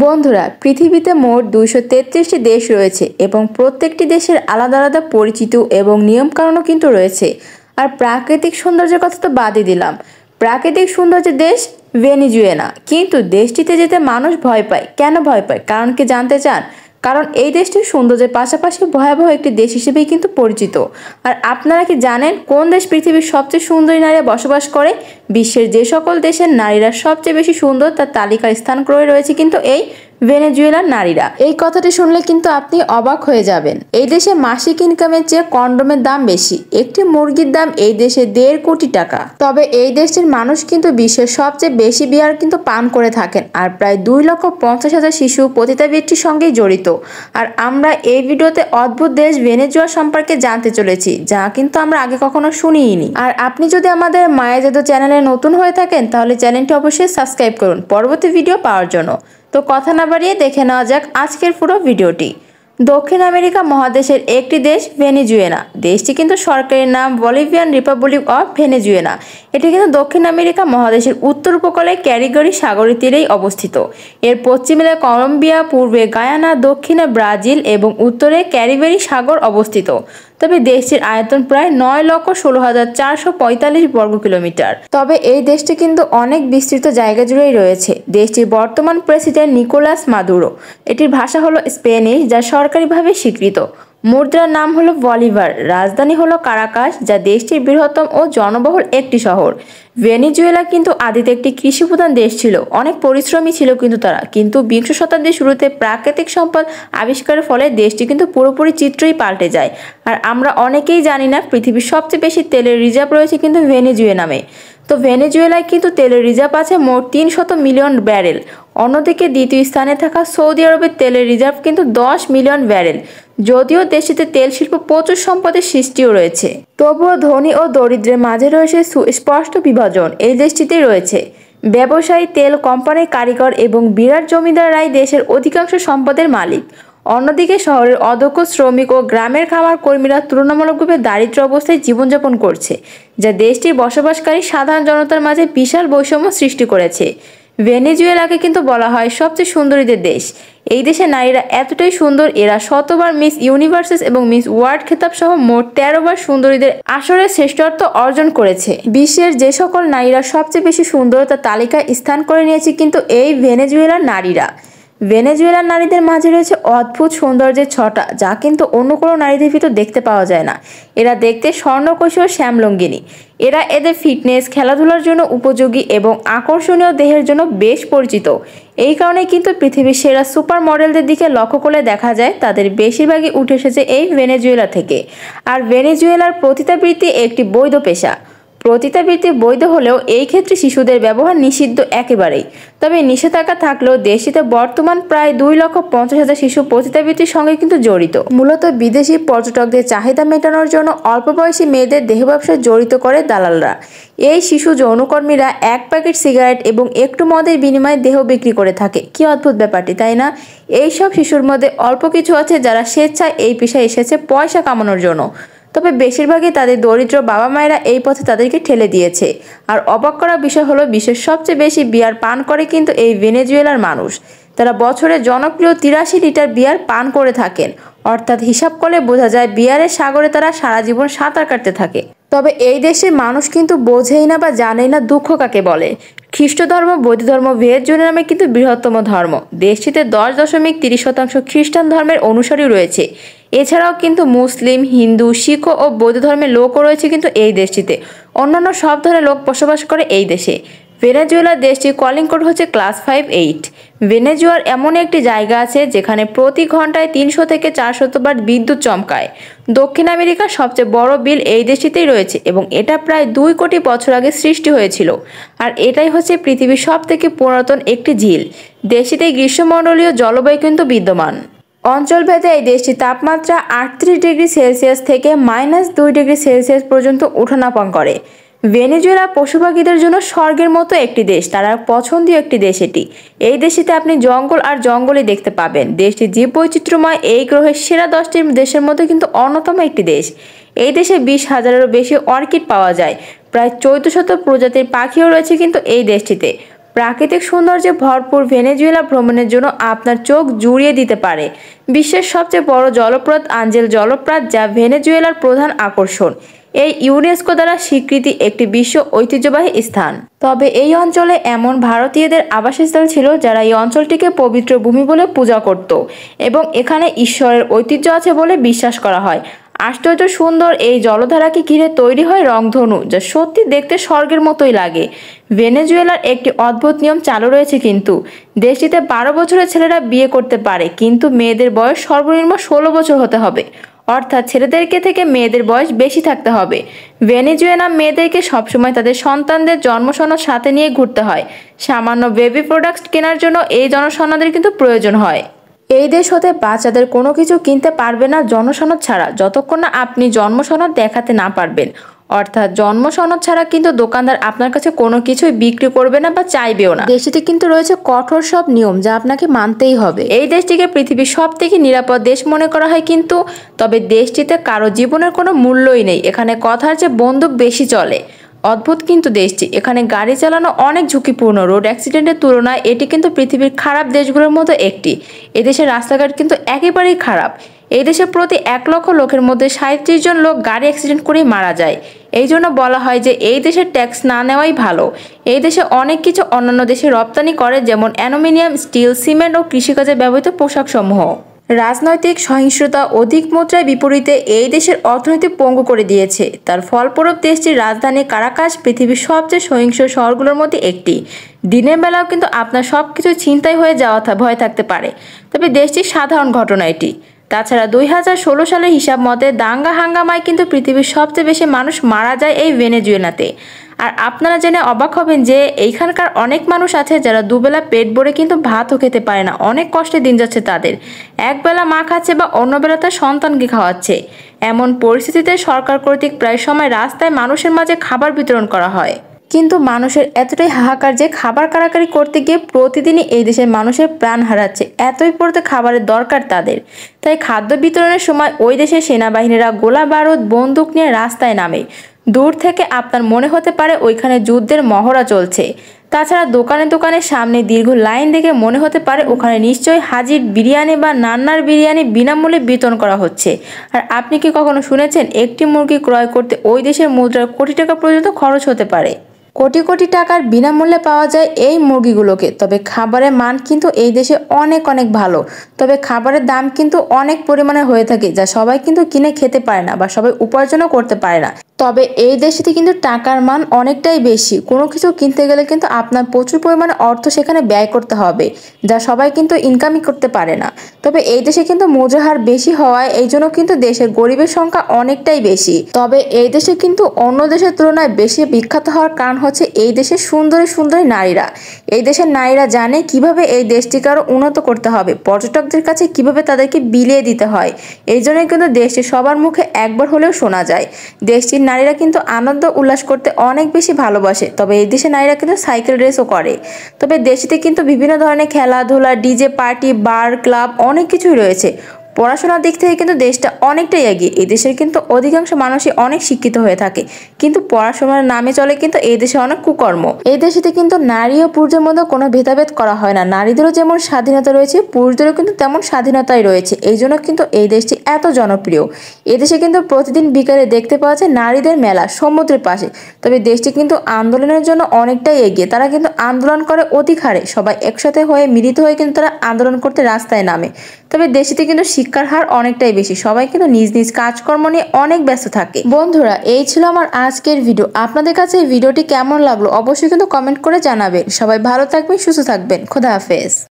বন্ধুরা, পৃথিবীতে মোট ২৩৩টি দেশ রয়েছে এবং প্রত্যেকটি দেশের আলাদা আলাদা পরিচিত এবং নিয়মকানুনও কিন্তু রয়েছে। আর প্রাকৃতিক সৌন্দর্যের কথা তো বাদই দিলাম। প্রাকৃতিক সৌন্দর্যের দেশ ভেনেজুয়েলা, কিন্তু দেশটিতে যেতে মানুষ ভয় পায়। কেন ভয় পায়? কারণ কি জানতে চান? কারণ এই দেশটি সৌন্দর্যের পাশাপাশি ভয়াবহ একটি দেশ হিসেবেই কিন্তু পরিচিত। আর আপনারা কি জানেন কোন দেশ পৃথিবীর সবচেয়ে সুন্দরী নারীরা বসবাস করে? বিশ্বের যে সকল দেশের নারীরা সবচেয়ে বেশি সুন্দর তার তালিকার স্থান করে রয়েছে কিন্তু এই ভেনেজুয়েলার নারীরা। এই কথাটি শুনলে কিন্তু আপনি অবাক হয়ে যাবেন। এই দেশে মাসিক ইনকামের চেয়ে কন্ডোমের দাম বেশি। একটি মুরগির দাম এই দেশে ১.৫ কোটি টাকা। তবে এই দেশটির মানুষ কিন্তু বিশ্বের সবচেয়ে বেশি বিয়ার কিন্তু পান করে থাকেন। আর প্রায় ২,৫০,০০০ শিশু পতিতাবৃত্তির সঙ্গেই জড়িত। আর আমরা এই ভিডিওতে অদ্ভুত দেশ ভেনেজুয়েলা সম্পর্কে জানতে চলেছি, যা কিন্তু আমরা আগে কখনো শুনিনি। আর আপনি যদি আমাদের মায়া জাদু চ্যানেলে নতুন হয়ে থাকেন তাহলে চ্যানেলটি অবশ্যই সাবস্ক্রাইব করুন পরবর্তী ভিডিও পাওয়ার জন্য। তো কথা না বাড়িয়ে দেখে নেওয়া যাক আজকের পুরো ভিডিওটি। দক্ষিণ আমেরিকা মহাদেশের একটি দেশ ভেনেজুয়েলা। দেশটি কিন্তু সরকারি নাম বলিভিয়ান রিপাবলিক অফ ভেনেজুয়েলা। এটি কিন্তু দক্ষিণ আমেরিকা মহাদেশের উত্তর উপকূলে ক্যারিগরি সাগরের তীরেই অবস্থিত। এর পশ্চিমে কলম্বিয়া, পূর্বে গায়ানা, দক্ষিণে ব্রাজিল এবং উত্তরে ক্যারিবেরি সাগর অবস্থিত। তবে দেশটির আয়তন প্রায় ৯,১৬,৪৪৫ বর্গ কিলোমিটার। তবে এই দেশটি কিন্তু অনেক বিস্তৃত জায়গা জুড়েই রয়েছে। দেশটির বর্তমান প্রেসিডেন্ট নিকোলাস মাদুরো। এটির ভাষা হলো স্পেনিশ, যা সরকারিভাবে স্বীকৃত। মুদ্রার নাম হলো বলিভার। রাজধানী হলো কারাকাস, যা দেশটির বৃহত্তম ও জনবহুল একটি শহর। ভেনেজুয়েলা কিন্তু আদিতে একটি কৃষিপ্রধান দেশ ছিল। অনেক পরিশ্রমী ছিল কিন্তু তারা। কিন্তু বিংশ শতাব্দীর শুরুতে প্রাকৃতিক সম্পদ আবিষ্কারের ফলে দেশটি কিন্তু পুরোপুরি চিত্রই পাল্টে যায়। আর আমরা অনেকেই জানি না পৃথিবীর সবচেয়ে বেশি তেলের রিজার্ভ রয়েছে কিন্তু ভেনেজুয়েলামে। তো ভেনেজুয়েলায় কিন্তু তেলের রিজার্ভ আছে মোট ৩০০ মিলিয়ন ব্যারেল। অন্যদিকে দ্বিতীয় স্থানে থাকা সৌদি আরবের তেলের রিজার্ভ কিন্তু ১০ মিলিয়ন ব্যারেল। যদিও দেশটিতে তেল শিল্প প্রচুর সম্পদের সৃষ্টিও রয়েছে, তবুও ধনী ও দরিদ্রের মাঝে রয়েছে সুস্পষ্ট বিভাজন। এই দেশটিতেই রয়েছে ব্যবসায়ী, তেল কোম্পানির কারিগর এবং বিরাট জমিদাররাই দেশের অধিকাংশ সম্পদের মালিক। অন্যদিকে শহরের অদক্ষ শ্রমিক ও গ্রামের খামার কর্মীরা তুলনামূলকভাবে দারিদ্র্য অবস্থায় জীবনযাপন করছে, যা দেশটির বসবাসকারী সাধারণ জনতার মাঝে বিশাল বৈষম্য সৃষ্টি করেছে। ভেনেজুয়েলাকে কিন্তু বলা হয় সবচেয়ে সুন্দরীদের দেশ। এই দেশের নারীরা এতটাই সুন্দর, এরা শতবার মিস ইউনিভার্সেস এবং মিস ওয়ার্ল্ড খেতাব সহ মোট ১৩ বার সুন্দরীদের আসরে শ্রেষ্ঠত্ব অর্জন করেছে। বিশ্বের যে সকল নারীরা সবচেয়ে বেশি সুন্দর তার তালিকায় স্থান করে নিয়েছে কিন্তু এই ভেনেজুয়েলার নারীরা। ভেনেজুয়েলার নারীদের মাঝে রয়েছে অদ্ভুত সৌন্দর্যের ছটা, যা কিন্তু অন্য কোনো নারীদের ভিতর দেখতে পাওয়া যায় না। এরা দেখতে স্বর্ণকোষী ও শ্যামলঙ্গিনী। এরা এদের ফিটনেস, খেলাধুলার জন্য উপযোগী এবং আকর্ষণীয় দেহের জন্য বেশ পরিচিত। এই কারণে কিন্তু পৃথিবীর সেরা সুপার মডেলদের দিকে লক্ষ্য করলে দেখা যায় তাদের বেশিরভাগই উঠে এসেছে এই ভেনেজুয়েলা থেকে। আর ভেনেজুয়েলার পতিতাবৃত্তি একটি বৈধ পেশা। পতিতাবৃত্তি বৈধ হলেও এই ক্ষেত্রে শিশুদের ব্যবহার নিষিদ্ধ একেবারেই। তবে নিষেধাজ্ঞা থাকলেও দেশটিতে বর্তমান প্রায় ২,৫০,০০০ শিশু পতিতাবৃত্তির সঙ্গে কিন্তু জড়িত। মূলত বিদেশি পর্যটকদের চাহিদা মেটানোর জন্য অল্প বয়সী মেয়েদের দেহ ব্যবসায় জড়িত করে দালালরা। এই শিশু যৌনকর্মীরা ১ প্যাকেট সিগারেট এবং একটু মদের বিনিময়ে দেহ বিক্রি করে থাকে। কি অদ্ভুত ব্যাপারটি, তাই না? এই সব শিশুর মধ্যে অল্প কিছু আছে যারা স্বেচ্ছায় এই পেশায় এসেছে পয়সা কামানোর জন্য। তবে বেশিরভাগই তাদের দরিদ্র বাবা মায়েরা এই পথে তাদেরকে ঠেলে দিয়েছে। আর অবাক করার বিষয় হলো বিশ্বের সবচেয়ে বেশি বিয়ার পান করে কিন্তু এই ভেনেজুয়েলার মানুষ। তারা বছরে জনপ্রিয় ৮৩ লিটার বিয়ার পান করে থাকেন। অর্থাৎ হিসাব করলে বোঝা যায় বিয়ারের সাগরে তারা সারা জীবন সাঁতার কাটতে থাকে। তবে এই দেশের মানুষ কিন্তু বোঝেই না বা জানেই না দুঃখ কাকে বলে। খ্রিস্ট ধর্ম, বৌদ্ধ ধর্ম ভেনেজুয়েলা নামে কিন্তু বৃহত্তম ধর্ম। দেশটিতে ১০.৩০% খ্রিস্টান ধর্মের অনুসারী রয়েছে। এছাড়াও কিন্তু মুসলিম, হিন্দু, শিখ ও বৌদ্ধ ধর্মের লোকও রয়েছে কিন্তু এই দেশটিতে। অন্যান্য সব ধরনের লোক বসবাস করে এই দেশে। ভেনেজুয়েলা দেশটির কলিং কোড হচ্ছে ক্লাস 5-8। ভেনেজুয়েলার এমন একটি জায়গা আছে যেখানে প্রতি ঘন্টায় ৩০০ থেকে ৪০০ বার বিদ্যুৎ চমকায়। দক্ষিণ আমেরিকার সবচেয়ে বড় বিল এই দেশটিতেই রয়েছে এবং এটা প্রায় ২ কোটি বছর আগে সৃষ্টি হয়েছিল। আর এটাই হচ্ছে পৃথিবীর সবথেকে পুরাতন একটি ঝিল। দেশটিতে গ্রীষ্মমণ্ডলীয় জলবায়ু কিন্তু বিদ্যমান। অঞ্চলভেদে এই দেশটির তাপমাত্রা ৩৮ ডিগ্রি সেলসিয়াস থেকে -2 ডিগ্রি সেলসিয়াস পর্যন্ত ওঠানামা করে। ভেনেজুয়েলা পশু পাখিদের জন্য স্বর্গের মতো একটি দেশ। তারা পছন্দীয় একটি দেশ এটি। এই দেশটিতে আপনি জঙ্গল আর জঙ্গলই দেখতে পাবেন। দেশটি জীববৈচিত্র্যময় এই গ্রহের সেরা 10টি দেশের মধ্যে কিন্তু অন্যতম একটি দেশ। এই দেশে ২০,০০০-এরও বেশি অর্কিড পাওয়া যায়। প্রায় ১৪০০ প্রজাতির পাখিও রয়েছে কিন্তু এই দেশটিতে। প্রাকৃতিক সৌন্দর্যে ভরপুর ভেনেজুয়েলা ভ্রমণের জন্য আপনার চোখ জুড়িয়ে দিতে পারে। বিশ্বের সবচেয়ে বড় জলপ্রপাত আঞ্জেল জলপ্রপাত, যা ভেনেজুয়েলার প্রধান আকর্ষণ। এই ইউনেস্কো দ্বারা স্বীকৃতি একটি বিশ্ব ঐতিহ্যবাহী স্থান। তবে এই অঞ্চলে এমন ভারতীয়দের আবাসস্থল ছিল যারা এই অঞ্চলটিকে পবিত্র ভূমি বলে পূজা করত এবং এখানে ঈশ্বরের ঐতিহ্য আছে বলে বিশ্বাস করা হয়। আশ্চর্য সুন্দর এই জলধারাকে ঘিরে তৈরি হয় রংধনু, যা সত্যি দেখতে স্বর্গের মতোই লাগে। ভেনেজুয়েলার একটি অদ্ভুত নিয়ম চালু রয়েছে কিন্তু দেশটিতে 12 বছরের ছেলেরা বিয়ে করতে পারে, কিন্তু মেয়েদের বয়স সর্বনিম্ন 16 বছর হতে হবে। অর্থাৎ ছেলেদেরকে থেকে মেয়েদের বয়স বেশি থাকতে হবে। ভেনেজুয়েলা মেয়েদেরকে সবসময় তাদের সন্তানদের জন্মসনদ সাথে নিয়ে ঘুরতে হয়। সামান্য বেবি প্রোডাক্টস কেনার জন্য এই জনসনদের কিন্তু প্রয়োজন হয়। এই দেশ হতে বাচ্চাদের কোনো কিছু কিনতে পারবে না জন্মসনদ ছাড়া, যতক্ষণ না আপনি জন্মসনদ দেখাতে না পারবেন। অর্থাৎ জন্মসনদ ছাড়া কিন্তু দোকানদার আপনার কাছে কোনো কিছুই বিক্রি করবে না বা চাইবেও না। দেশটিতে কিন্তু রয়েছে কঠোর সব নিয়ম যা আপনাকে মানতেই হবে। এই দেশটিকে পৃথিবীর সব থেকে নিরাপদ দেশ মনে করা হয়, কিন্তু তবে দেশটিতে কারো জীবনের কোনো মূল্যই নেই। এখানে কথার চেয়ে বন্দুক বেশি চলে। অদ্ভুত কিন্তু দেশটি, এখানে গাড়ি চালানো অনেক ঝুঁকিপূর্ণ। রোড অ্যাক্সিডেন্টের তুলনায় এটি কিন্তু পৃথিবীর খারাপ দেশগুলোর মধ্যে একটি। এদেশের রাস্তাঘাট কিন্তু একেবারেই খারাপ। এই দেশে প্রতি 1 লক্ষ লোকের মধ্যে 37 জন লোক গাড়ি অ্যাক্সিডেন্ট করেই মারা যায়। এই জন্য বলা হয় যে এই দেশের ট্যাক্স না নেওয়াই ভালো। এই দেশে অনেক কিছু অন্যান্য দেশে রপ্তানি করে, যেমন অ্যালুমিনিয়াম, স্টিল, সিমেন্ট ও কৃষিকাজে ব্যবহৃত পোশাকসমূহ। রাজনৈতিক সহিংসতা, অধিক মুদ্রার বিপরীতে এই দেশের অর্থনীতি পঙ্গু করে দিয়েছে। তার ফলস্বরূপ দেশটির রাজধানী কারাকাস পৃথিবীর সবচেয়ে সহিংস শহরগুলোর মধ্যে একটি। দিনের বেলাও কিন্তু আপনার সব কিছু ছিনতাই হয়ে যাওয়া ভয় থাকতে পারে। তবে দেশটির সাধারণ ঘটনা এটি। তাছাড়া 2016 সালের হিসাব মতে দাঙ্গা হাঙ্গামায় কিন্তু পৃথিবীর সবচেয়ে বেশি মানুষ মারা যায় এই ভেনেজুয়েলাতে। আর আপনারা জেনে অবাক হবেন যে এইখানকার অনেক মানুষ আছে যারা দুবেলা পেট ভরে কিন্তু ভাতও খেতে পারে না। অনেক কষ্টে দিন যাচ্ছে তাদের। একবেলা মা খাচ্ছে বা অন্য বেলা তার সন্তানকে খাওয়াচ্ছে। এমন পরিস্থিতিতে সরকার কর্তৃক প্রায় সময় রাস্তায় মানুষের মাঝে খাবার বিতরণ করা হয়। কিন্তু মানুষের এতটাই হাহাকার যে খাবার কাড়াকাড়ি করতে গিয়ে প্রতিদিনই এই দেশের মানুষের প্রাণ হারাচ্ছে। এতই পড়তে খাবারের দরকার তাদের। তাই খাদ্য বিতরণের সময় ওই দেশের সেনাবাহিনীরা গোলা বারুদ বন্দুক নিয়ে রাস্তায় নামে। দূর থেকে আপনার মনে হতে পারে ওইখানে যুদ্ধের মহড়া চলছে। তাছাড়া দোকানে দোকানের সামনে দীর্ঘ লাইন দেখে মনে হতে পারে ওখানে নিশ্চয়ই হাজির বিরিয়ানি বা নান্নার বিরিয়ানি বিনামূল্যে বিতরণ করা হচ্ছে। আর আপনি কি কখনো শুনেছেন একটি মুরগি ক্রয় করতে ওই দেশের মুদ্রার কোটি টাকা পর্যন্ত খরচ হতে পারে? কোটি কোটি টাকার বিনামূল্যে পাওয়া যায় এই মুরগিগুলোকে। তবে খাবারের মান কিন্তু এই দেশে অনেক অনেক ভালো। তবে খাবারের দাম কিন্তু অনেক পরিমাণে হয়ে থাকে, যা সবাই কিন্তু কিনে খেতে পারে না বা সবাই উপার্জনও করতে পারে না। তবে এই দেশটিতে কিন্তু টাকার মান অনেকটাই বেশি। কোনো কিছু কিনতে গেলে কিন্তু আপনার প্রচুর পরিমাণে অর্থ সেখানে ব্যয় করতে হবে, যা সবাই কিন্তু ইনকামই করতে পারে না। তবে এই দেশে কিন্তু মুদ্রার হার বেশি হওয়ায় এই জন্য কিন্তু দেশের গরিবের সংখ্যা অনেকটাই বেশি। তবে এই দেশে কিন্তু অন্য দেশের তুলনায় বেশি বিখ্যাত হওয়ার কারণ হচ্ছে এই দেশের সুন্দরী সুন্দরী নারীরা। এই দেশের নারীরা জানে কিভাবে এই দেশটিকে আরো উন্নত করতে হবে, পর্যটকদের কাছে কিভাবে তাদেরকে বিলিয়ে দিতে হয়। এই জন্যই কিন্তু দেশটি সবার মুখে একবার হলেও শোনা যায়। দেশটির নারীরা কিন্তু আনন্দ উল্লাস করতে অনেক বেশি ভালোবাসে। তবে এই দেশের নারীরা কিন্তু সাইকেল রেসও করে। তবে দেশটিতে কিন্তু বিভিন্ন ধরনের খেলাধুলা, ডিজে পার্টি, বার, ক্লাব অনেক কিছুই রয়েছে। পড়াশোনার দিক থেকে কিন্তু দেশটা অনেকটাই এগিয়ে। এই দেশের কিন্তু অধিকাংশ মানুষই অনেক শিক্ষিত হয়ে থাকে, কিন্তু পড়াশোনার নামে চলে কিন্তু এই দেশে অনেক কুকর্ম। এই দেশেতে কিন্তু নারী ও পুরুষের মধ্যে কোনো ভেদাভেদ করা হয় না। নারীদেরও যেমন স্বাধীনতা রয়েছে, পুরুষদেরও কিন্তু তেমন স্বাধীনতাই রয়েছে। এই জন্য কিন্তু এই দেশটি এত জনপ্রিয়। এই দেশে কিন্তু প্রতিদিন বিকালে দেখতে পাওয়া যায় নারীদের মেলা সমুদ্রের পাশে। তবে দেশটি কিন্তু আন্দোলনের জন্য অনেকটাই এগিয়ে। তারা কিন্তু আন্দোলন করে অধিক হারে। সবাই একসাথে হয়ে মিলিত হয়ে কিন্তু তারা আন্দোলন করতে রাস্তায় নামে। তবে দেশটিতে কিন্তু শিক্ষার হার অনেকটাই বেশি। সবাই কিন্তু নিজ নিজ কাজকর্ম নিয়ে অনেক ব্যস্ত থাকে। বন্ধুরা, এই ছিল আমার আজকের ভিডিও। আপনাদের কাছে এই ভিডিওটি কেমন লাগলো অবশ্যই কিন্তু কমেন্ট করে জানাবেন। সবাই ভালো থাকবেন, সুস্থ থাকবেন। খোদা হাফেজ।